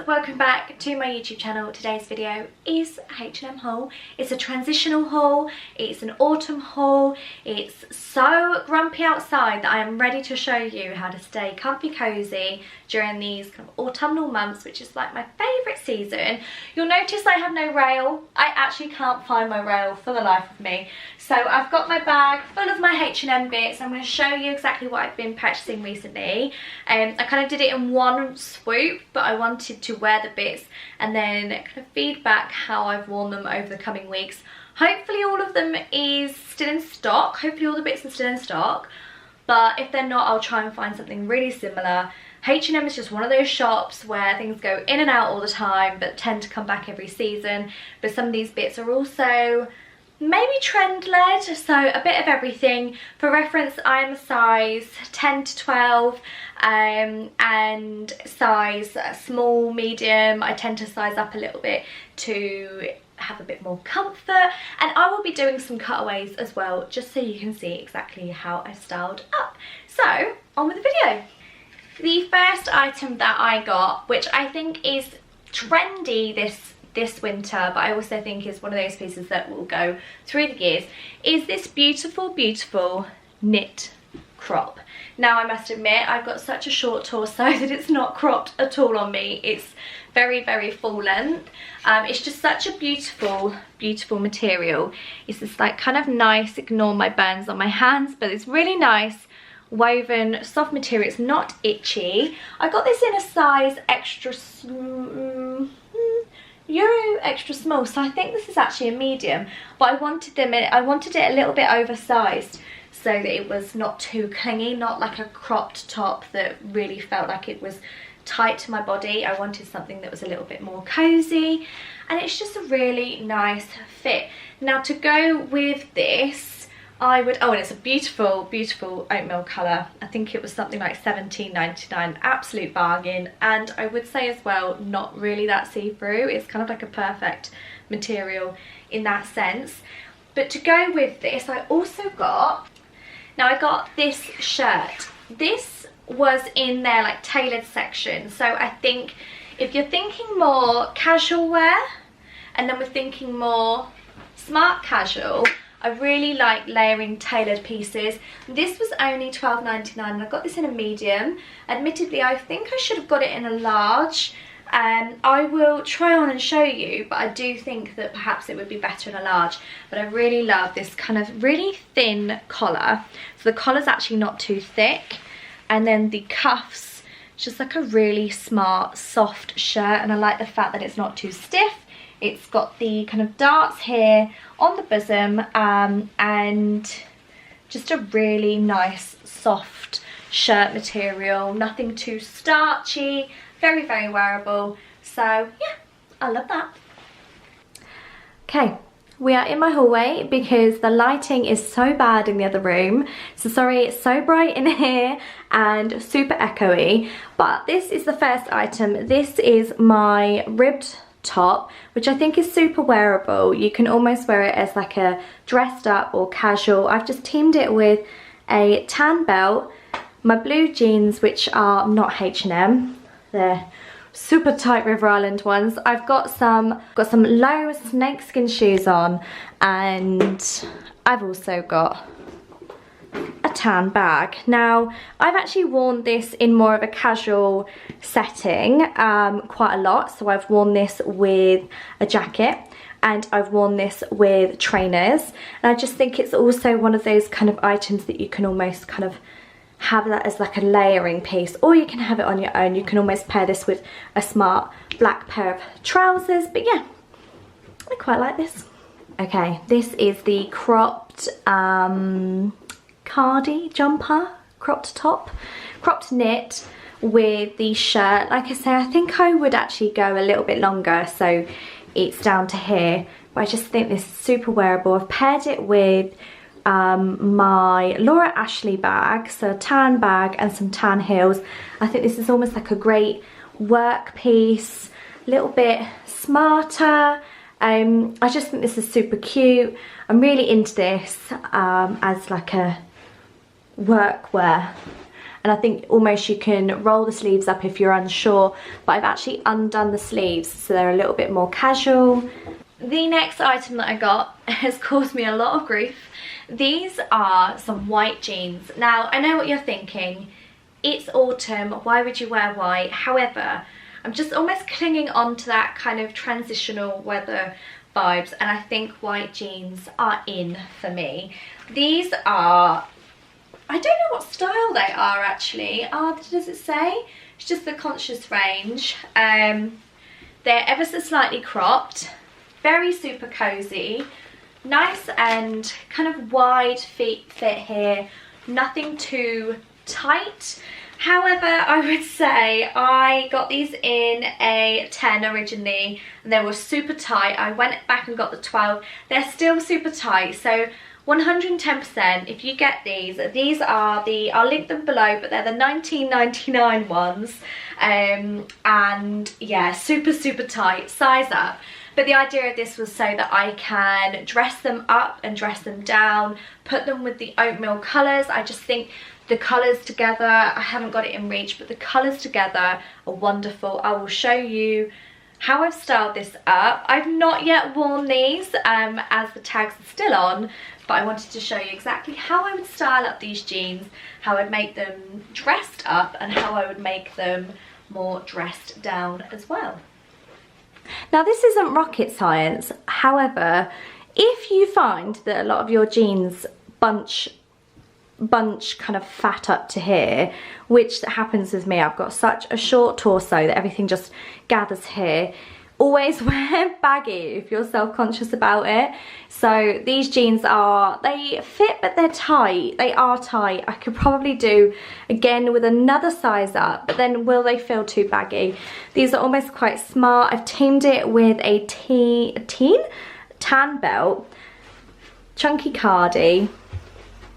welcome back to my YouTube channel. Today's video is H&M haul. It's a transitional haul, it's an autumn haul. It's so grumpy outside that I am ready to show you how to stay comfy cozy during these kind of autumnal months, which is like my favourite season. You'll notice I have no rail. I actually can't find my rail for the life of me. So I've got my bag full of my H&M bits. I'm going to show you exactly what I've been purchasing recently. I kind of did it in one swoop, but I wanted to wear the bits and then kind of feedback how I've worn them over the coming weeks. Hopefully all of them is still in stock. Hopefully all the bits are still in stock. But if they're not, I'll try and find something really similar. H&M is just one of those shops where things go in and out all the time but tend to come back every season. But some of these bits are also maybe trend led, so a bit of everything. For reference, I'm a size 10 to 12 and size small, medium. I tend to size up a little bit to have a bit more comfort, and I will be doing some cutaways as well, just so you can see exactly how I've styled up. So on with the video. The first item that I got, which I think is trendy this winter, but I also think is one of those pieces that will go through the years, is this beautiful knit crop. Now I must admit, I've got such a short torso that it's not cropped at all on me. It's very full length. It's just such a beautiful material. It's this like kind of nice, ignore my burns on my hands, but it's really nice woven soft material. It's not itchy. I got this in a size Euro extra small, so I think this is actually a medium, but I wanted it a little bit oversized so that it was not too clingy, not like a cropped top that really felt like it was tight to my body. I wanted something that was a little bit more cozy, and it's just a really nice fit. Now to go with this, and it's a beautiful oatmeal colour. I think it was something like $17.99, absolute bargain. And I would say as well, not really that see-through. It's kind of like a perfect material in that sense. But to go with this, I also got, I got this shirt. This was in their like tailored section. So I think if you're thinking more casual wear, and then we're thinking more smart casual, I really like layering tailored pieces. This was only $12.99 and I got this in a medium. Admittedly, I think I should have got it in a large. I will try on and show you, but I do think that perhaps it would be better in a large. But I really love this kind of really thin collar. So the collar's actually not too thick. And then the cuffs, just like a really smart, soft shirt. And I like the fact that it's not too stiff. It's got the kind of darts here on the bosom, and just a really nice soft shirt material. Nothing too starchy, very wearable. So yeah, I love that. Okay, we are in my hallway because the lighting is so bad in the other room. So sorry, it's so bright in here and super echoey. But this is the first item. This is my ribbed top, which I think is super wearable. You can almost wear it as like a dressed up or casual. I've just teamed it with a tan belt, my blue jeans, which are not H&M, they're super tight River Island ones. I've got some low snakeskin shoes on, and I've also got a tan bag. Now I've actually worn this in more of a casual setting quite a lot. So I've worn this with a jacket and I've worn this with trainers, and I just think it's also one of those kind of items that you can almost kind of have that as like a layering piece, or you can have it on your own. You can almost pair this with a smart black pair of trousers. But yeah, I quite like this. Okay, this is the cropped cardi jumper, cropped top, cropped knit with the shirt. Like I say, I think I would actually go a little bit longer, so it's down to here, but I just think this is super wearable. I've paired it with my Laura Ashley bag, so a tan bag and some tan heels. I think this is almost like a great work piece, a little bit smarter. I just think this is super cute. I'm really into this as like a workwear and I think almost you can roll the sleeves up if you're unsure, but I've actually undone the sleeves so they're a little bit more casual. The next item that I got has caused me a lot of grief. These are some white jeans. Now, I know what you're thinking. It's autumn, why would you wear white? However, I'm just almost clinging on to that kind of transitional weather vibes, and I think white jeans are in for me. These are, I don't know what style they are actually. Does it say? It's just the conscious range. They're ever so slightly cropped, very super cozy, nice and kind of wide fit here, nothing too tight. However, I would say I got these in a 10 originally and they were super tight. I went back and got the 12. They're still super tight, so 110% if you get these are the, I'll link them below, but they're the 19.99 ones, and yeah, super tight, size up. But the idea of this was so that I can dress them up and dress them down, put them with the oatmeal colours. I just think the colours together, I haven't got it in reach, but the colours together are wonderful. I will show you how I've styled this up. I've not yet worn these as the tags are still on, but I wanted to show you exactly how I would style up these jeans, how I'd make them dressed up and how I would make them more dressed down as well. Now, this isn't rocket science. However, if you find that a lot of your jeans bunch kind of fat up to here, which happens with me, I've got such a short torso that everything just gathers here, always wear baggy if you're self-conscious about it. So these jeans are, they fit but they're tight. They are tight. I could probably do again with another size up, but then will they feel too baggy? These are almost quite smart. I've teamed it with a tan belt, chunky cardi.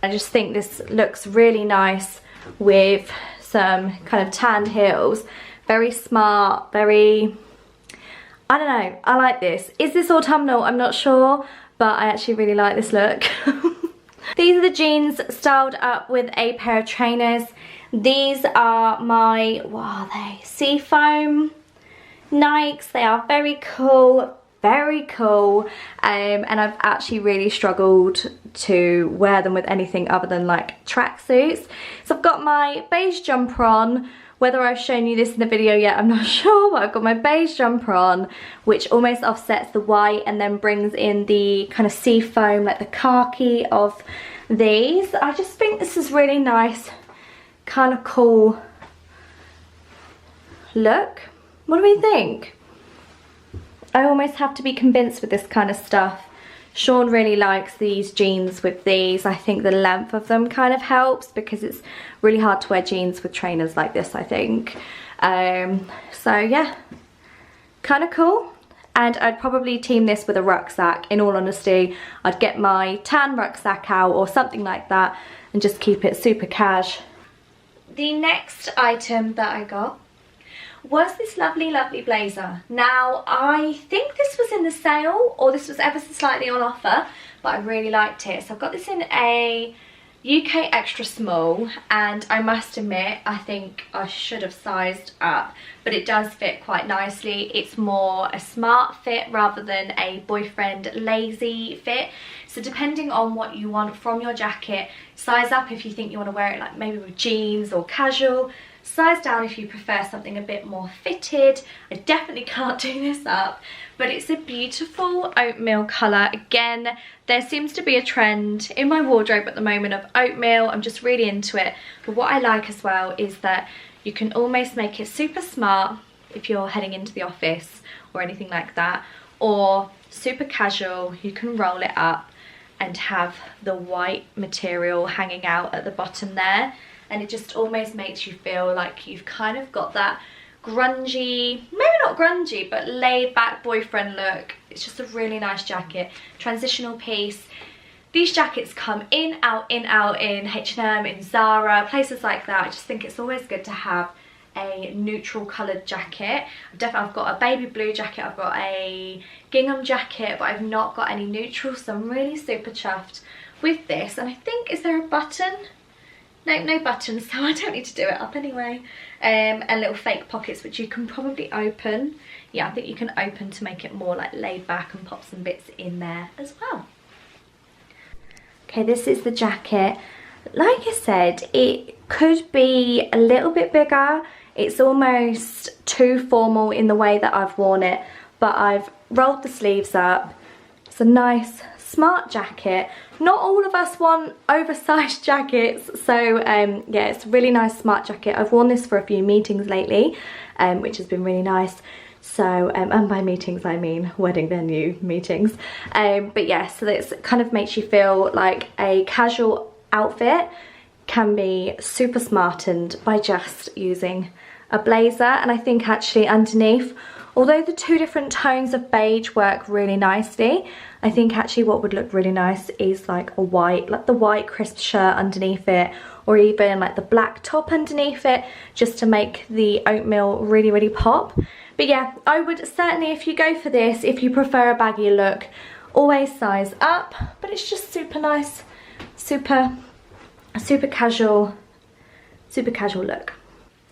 I just think this looks really nice with some kind of tanned heels. Very smart, very, I don't know, I like this. Is this autumnal? I'm not sure, but I actually really like this look. These are the jeans styled up with a pair of trainers. These are my, what are they? Seafoam Nikes. They are very cool. Very cool, and I've actually really struggled to wear them with anything other than like tracksuits. So I've got my beige jumper on. Whether I've shown you this in the video yet, I'm not sure, but I've got my beige jumper on, which almost offsets the white and then brings in the kind of sea foam, like the khaki of these. I just think this is really nice, kind of cool look. What do we think? I almost have to be convinced with this kind of stuff. Sean really likes these jeans with these. I think the length of them kind of helps because it's really hard to wear jeans with trainers like this, I think. So yeah, kind of cool. And I'd probably team this with a rucksack. In all honesty, I'd get my tan rucksack out or something like that and just keep it super cash. The next item that I got was this lovely blazer. Now, I think this was in the sale or this was ever so slightly on offer, but I really liked it. So I've got this in a UK extra small, and I must admit, I think I should have sized up, but it does fit quite nicely. It's more a smart fit rather than a boyfriend lazy fit. So depending on what you want from your jacket, size up if you think you want to wear it like maybe with jeans or casual. Size down if you prefer something a bit more fitted. I definitely can't do this up, but it's a beautiful oatmeal colour. Again, there seems to be a trend in my wardrobe at the moment of oatmeal. I'm just really into it. But what I like as well is that you can almost make it super smart if you're heading into the office or anything like that, or super casual. You can roll it up and have the white material hanging out at the bottom there. And it just almost makes you feel like you've kind of got that grungy, maybe not grungy, but laid back boyfriend look. It's just a really nice jacket, transitional piece. These jackets come in, out in H&M, in Zara, places like that. I just think it's always good to have a neutral coloured jacket. I've got a baby blue jacket, I've got a gingham jacket, but I've not got any neutral, so I'm really super chuffed with this. And I think, is there a button? no buttons, so I don't need to do it up anyway. And little fake pockets which you can probably open. Yeah, I think you can open to make it more like laid back and pop some bits in there as well. Okay, this is the jacket. Like I said, it could be a little bit bigger. It's almost too formal in the way that I've worn it, but I've rolled the sleeves up. It's a nice smart jacket. Not all of us want oversized jackets, so yeah, it's a really nice smart jacket. I've worn this for a few meetings lately, which has been really nice. So and by meetings I mean wedding venue meetings, but yeah, so this kind of makes you feel like a casual outfit can be super smartened by just using a blazer. And I think actually underneath, although the two different tones of beige work really nicely, I think actually what would look really nice is like a white, like the white crisp shirt underneath it, or even like the black top underneath it, just to make the oatmeal really, really pop. But yeah, I would certainly, if you go for this, if you prefer a baggy look, always size up. But it's just super nice, super casual look.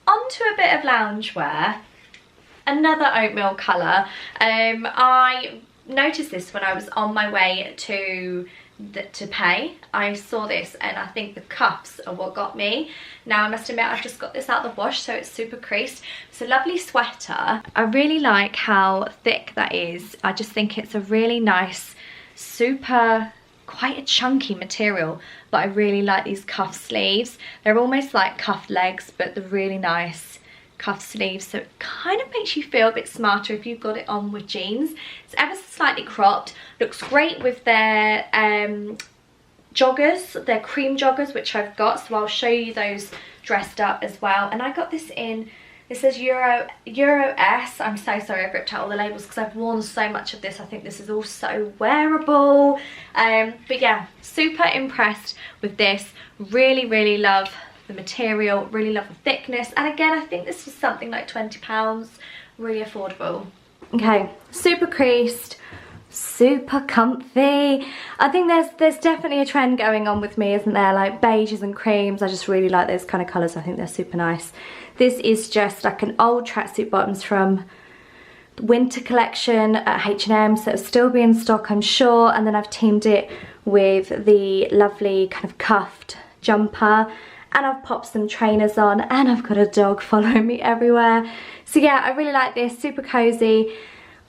Onto a bit of loungewear. Another oatmeal colour. I noticed this when I was on my way to pay. I saw this and I think the cuffs are what got me. Now I must admit I've just got this out of the wash, so it's super creased. It's a lovely sweater. I really like how thick that is. I just think it's a really nice, quite a chunky material, but I really like these cuff sleeves. They're almost like cuff legs, but they're really nice cuff sleeves, so it kind of makes you feel a bit smarter if you've got it on with jeans. It's ever so slightly cropped, looks great with their joggers, their cream joggers, which I've got, so I'll show you those dressed up as well. And I got this in, it says Euro S. I'm so sorry I've ripped out all the labels because I've worn so much of this. I think this is all so wearable, but yeah, super impressed with this. Really love the material, really love the thickness, and again I think this was something like £20, really affordable. Okay, super creased, super comfy. I think there's definitely a trend going on with me, isn't there? Like beiges and creams. I just really like those kind of colours. I think they're super nice. This is just like an old tracksuit bottoms from the winter collection at H&M, so it'll still be in stock I'm sure, and then I've teamed it with the lovely kind of cuffed jumper, and I've popped some trainers on, and I've got a dog following me everywhere. So yeah, I really like this, super cozy.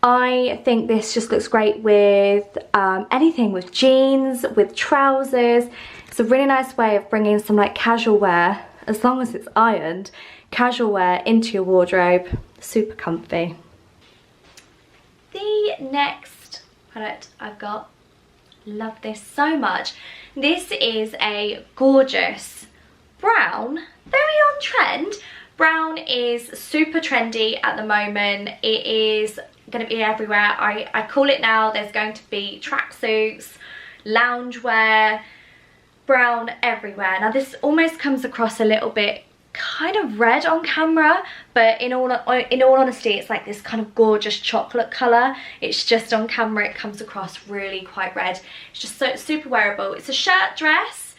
I think this just looks great with anything, with jeans, with trousers. It's a really nice way of bringing some like casual wear, as long as it's ironed, casual wear into your wardrobe. Super comfy. The next product I've got, love this so much. This is a gorgeous brown, very on trend. Brown is super trendy at the moment. It is going to be everywhere. I call it now, there's going to be tracksuits, loungewear, brown everywhere. Now this almost comes across a little bit kind of red on camera, but in all honesty it's like this kind of gorgeous chocolate colour. It's just on camera it comes across really quite red. It's just so super wearable. It's a shirt dress.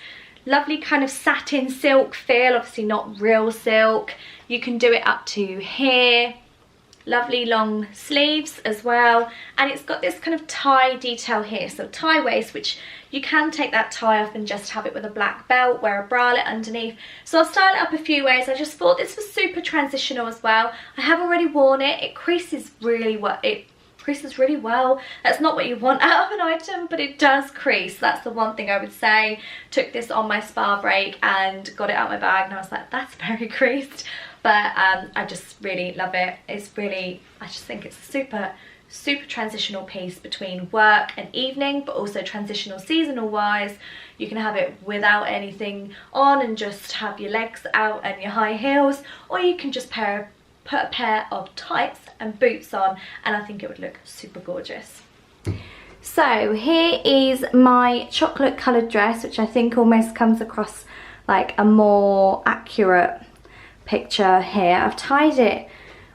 Lovely kind of satin silk feel, obviously not real silk. You can do it up to here. Lovely long sleeves as well, and it's got this kind of tie detail here, so tie waist, which you can take that tie off and just have it with a black belt, wear a bralette underneath. So I'll style it up a few ways. I just thought this was super transitional as well. I have already worn it. It creases really well. That's not what you want out of an item, but it does crease. That's the one thing I would say. Took this on my spa break and got it out my bag and I was like, that's very creased. But I just really love it. It's really, I just think it's a super transitional piece between work and evening, but also transitional seasonal wise. You can have it without anything on and just have your legs out and your high heels, or you can just put a pair of tights and boots on, and I think it would look super gorgeous. So here is my chocolate coloured dress, which I think almost comes across like a more accurate picture here. I've tied it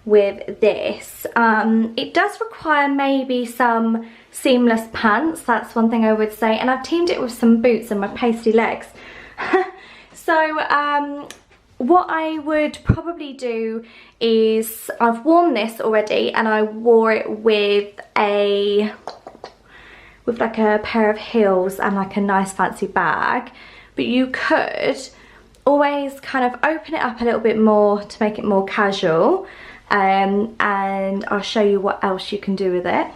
with this. It does require maybe some seamless pants, that's one thing I would say, and I've teamed it with some boots and my pasty legs. So what I would probably do is, I've worn this already and I wore it with like a pair of heels and like a nice fancy bag, but you could always kind of open it up a little bit more to make it more casual, and I'll show you what else you can do with it.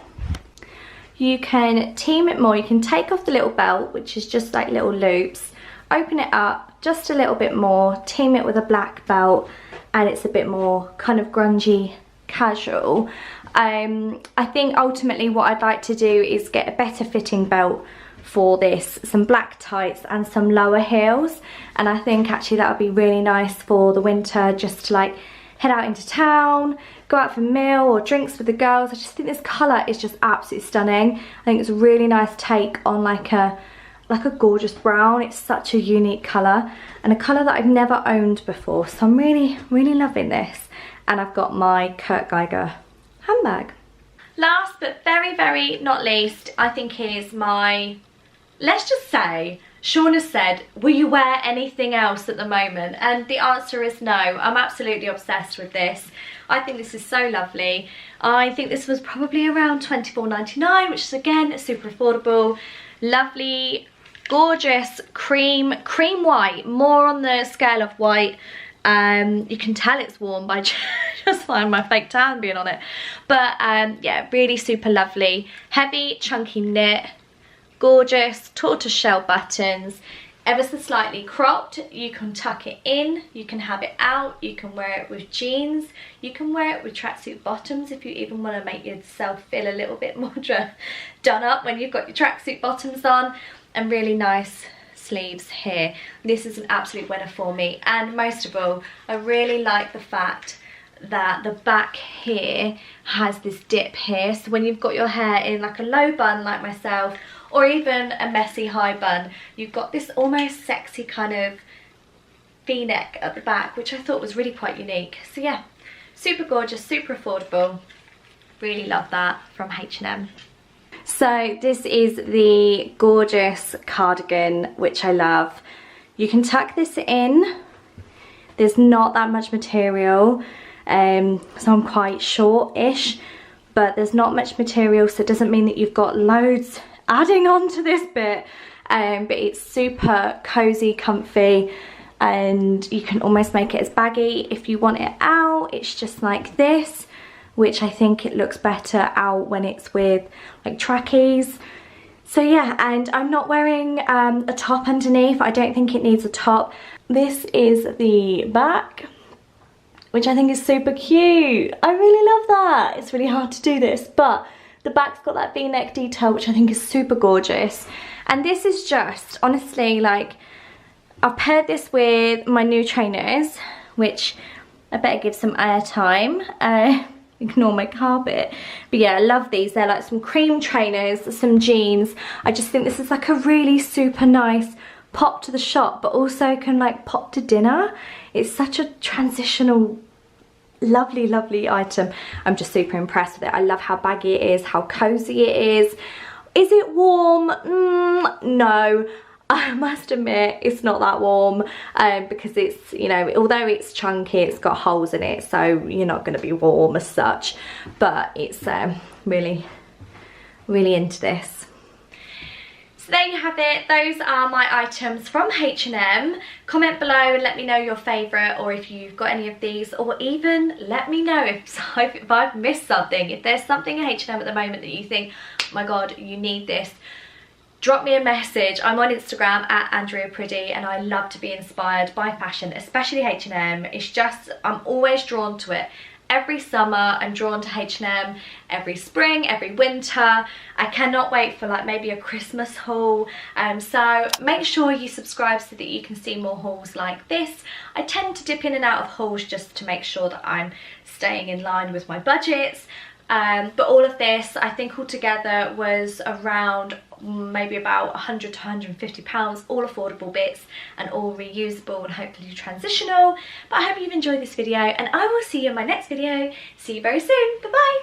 You can team it more. You can take off the little belt, which is just like little loops, open it up just a little bit more, team it with a black belt, and it's a bit more kind of grungy casual. I think ultimately what I'd like to do is get a better fitting belt for this, some black tights and some lower heels, and I think actually that would be really nice for the winter, just to like head out into town, go out for a meal or drinks with the girls. I just think this colour is just absolutely stunning. I think it's a really nice take on like a gorgeous brown. It's such a unique colour and a colour that I've never owned before, so I'm really loving this. And I've got my Kurt Geiger handbag. Last but very not least, I think is my, let's just say, Sean has said, will you wear anything else at the moment? And the answer is no. I'm absolutely obsessed with this. I think this is so lovely. I think this was probably around $24.99, which is again super affordable. Lovely, gorgeous cream white, more on the scale of white. You can tell it's warm by just by my fake tan being on it, but yeah, really super lovely, heavy chunky knit, gorgeous tortoiseshell buttons, ever so slightly cropped. You can tuck it in, you can have it out, you can wear it with jeans, you can wear it with tracksuit bottoms if you even want to make yourself feel a little bit more done up when you've got your tracksuit bottoms on, and really nice sleeves here. This is an absolute winner for me, and most of all, I really like the fact that the back here has this dip here, so when you've got your hair in like a low bun like myself, or even a messy high bun, you've got this almost sexy kind of v-neck at the back, which I thought was really quite unique. So yeah, super gorgeous, super affordable, really love that from H&M. So this is the gorgeous cardigan, which I love. You can tuck this in. There's not that much material, so I'm quite short-ish, but there's not much material, so it doesn't mean that you've got loads adding on to this bit, but it's super cozy, comfy, and you can almost make it as baggy. If you want it out, it's just like this, which I think it looks better out when it's with like trackies. So yeah, and I'm not wearing a top underneath. I don't think it needs a top. This is the back, which I think is super cute. I really love that. It's really hard to do this, but the back's got that v-neck detail, which I think is super gorgeous. And this is just, honestly, like, I've paired this with my new trainers, which I better give some airtime. Ignore my carpet, but yeah, I love these. They're like some cream trainers, some jeans. I just think this is like a really super nice pop to the shop, but also can like pop to dinner. It's such a transitional, lovely item. I'm just super impressed with it. I love how baggy it is, how cozy it is. Is it warm? No. I must admit it's not that warm, because it's, you know, although it's chunky, it's got holes in it, so you're not going to be warm as such, but it's really into this. So there you have it. Those are my items from H&M. Comment below and let me know your favourite, or if you've got any of these, or even let me know if I've missed something. If there's something in H&M at the moment that you think, oh my god, you need this, drop me a message. I'm on Instagram at Andrea Priddy, and I love to be inspired by fashion, especially H&M. It's just, I'm always drawn to it. Every summer I'm drawn to H&M, every spring, every winter. I cannot wait for like maybe a Christmas haul. So make sure you subscribe so that you can see more hauls like this. I tend to dip in and out of hauls just to make sure that I'm staying in line with my budgets. But all of this, I think altogether was around maybe about £100 to £150, all affordable bits and all reusable and hopefully transitional. But I hope you've enjoyed this video, and I will see you in my next video. See you very soon. Bye bye.